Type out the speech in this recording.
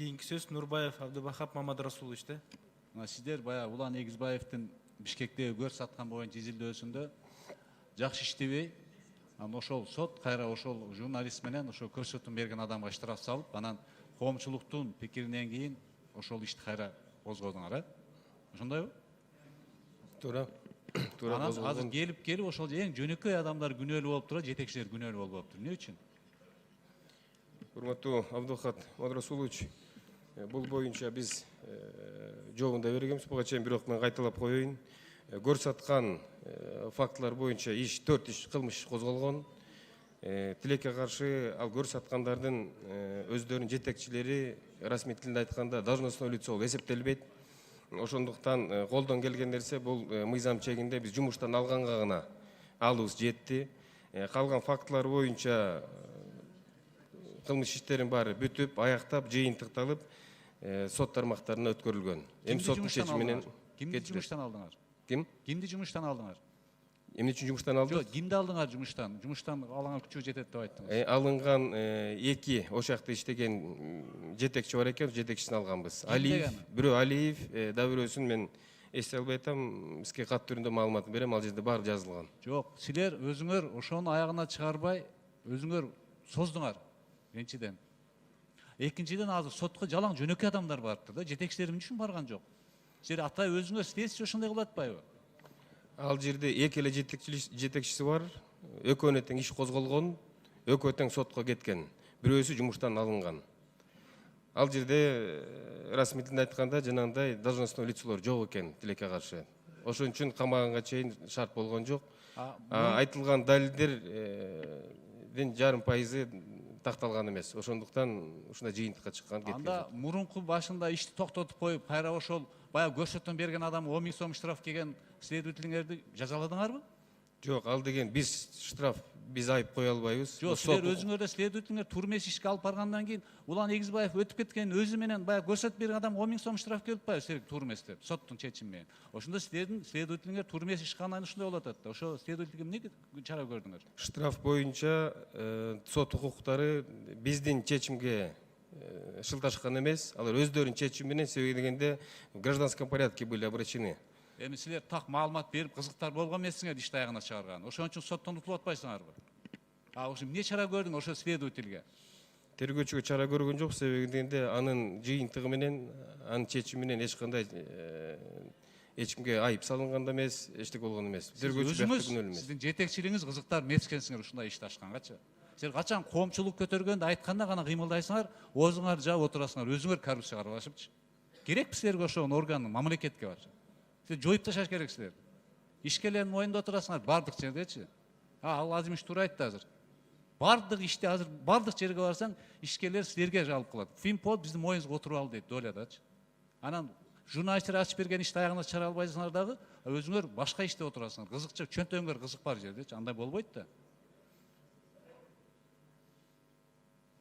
Кийинки сөз Нурбаев Абдыбахап Мамадрасулович да. Сиздер баягы Улан Эгизбаевдин Бишкектеги көр саткан боюнча изилдөөсүндө жакшы иштебей, ошол сот кайра ошол журналист менен ошол көрсөтүүнү берген адамга штраф салып, анан коомчулуктун пикиринен кийин ошол ишти кайра козгодуңар, ошондойбу? Туура. Анан азыр келип ошол эң жөнөкөй адамдар күнөөлүү болуп туруп, жетекчилер күнөөлүү болуп туруп. Эмне үчүн? Урматтуу Абдухат Мадрасулович, бул боюнча биз жообун да бергенбиз. Буга чейин бирок мен кайталап коеюн. Көрсаткан фактылар боюнча 4 иш кылмыш козголгон. Тилекке каршы ал көрсаткандардын өздөрүнүн жетекчилери расмий тилде айтканда должностной лицо эсептелбейт. Ошондуктан колдон келген нерсе бул мыйзам чегинде биз жумуштан алганга гана алуубуз жетти. Калган фактылар боюнча кылмыш иштерин баары бүтүп, аяктап, жыйынтыкталып, сот тармактарына өткөрүлгөн. Эми соттун чечими менен кимди жумуштан алдыңар? Ким? Кимди жумуштан алдыңар? Эмне үчүн жумуштан алдык? Жок, кимди алдыңар жумуштан? Жумуштан алган күчү жетет деп айттыңыз. Алынган 2 ошакта иштеген жетекчи бар экен, жетекчисин алганбыз. Алиев, бирөө Алиев, да бирөөсүн мен эсте албай атам, бизге кат түрүндө маалыматын берем, ал жерде баары жазылган. Жок, силер өзүңөр ошону аягына чыгарбай, өзүңөр создуңар. Биринчиден. Экинчиден азыр сотко жалаң жөнөкөй адамдар барыптыр да, жетекчилер эмне үчүн барган жок? Силер атай өзүңөр следствие ошондой кылып атпайбы? Ал жерде эки эле жетекчиси бар, экөөнө тең иш козголгон, экөө тең сотко кеткен, бирөөсү жумуштан алынган. Ал жерде расмий тилде айтканда жанагындай должностной лицолор жок экен тилекке каршы. Ошон үчүн камаганга чейин шарт болгон жок. Айтылган далилдердин 0,5% такталган эмес. Ошондуктан ушундай жыйынтыкка чыккан кеткен. Анда мурунку башында ишти токтотуп коюп, кайра ошол баягы көрсөтүүнү берген адам 10 000 сом штраф келген следователиңерди жазаладыңарбы? Жок, ал деген биз штраф, биз айып кое албайбыз. Жок, силер өзүңөр да следователиңер турмеш ишке алып баргандан кийин Улан Эгизбаев өтүп кеткен өзү менен баягы көрсөтүп берген адам 10 000 сом штраф келип атпайбы силерге турместеп, соттун чечими менен. Ошондо силердин следователиңер турмеш ишкандан ушундай болуп атат да. Ошо следовательге эмне чара көрдүңөр? Штраф боюнча сот укуктары биздин чечимге шылташкан эмес, алар өздөрүнүн чечими менен, себеби дегенде в гражданском порядке были обращены. Эми силер так маалымат берип, кызыктар болгон эмессиңер ишти аягына чыгарган. Ошон үчүн соттон утулуп атпайсыңарбы? Ошо эмне чара көрдүң ошо следовательге? Тергөөчүгө чара көргөн жок, себеби дегенде анын жыйынтыгы менен, анын чечими менен эч кандай эч кимге айып салынган да эмес, эчтеке болгон эмес. Тергөөчү бияктагы күнөөлүү эмес. Сиздин жетекчилигиңиз кызыктар меткенсиңер ушундай ишти ачкангачы. Силер качан коомчулук көтөргөндө айтканда гана кыймылдайсыңар, оозуңар жаап отурасыңар, өзүңөр коррупцияга аралашыпчы. Керекпи силерге ошол орган, мамлекетке бачы? Силер жоюп ташаш керексиздер. Ишкерлердин моюнда отурасыңар бардык жердечи. Ал Азимович туура айтты азыр. Бардык иште азыр бардык жерге барсаң, ишкерлер силерге жалып калат. Финпод биздин моюнубузга отуруп ал дейт долядачы. Анан журналисттер ачып берген ишти аягына чыгара албайсыңар дагы, өзүңөр башка иште отурасыңар. Кызыкчы чөнтөгүңөр кызык бар жердечи, андай болбойт да.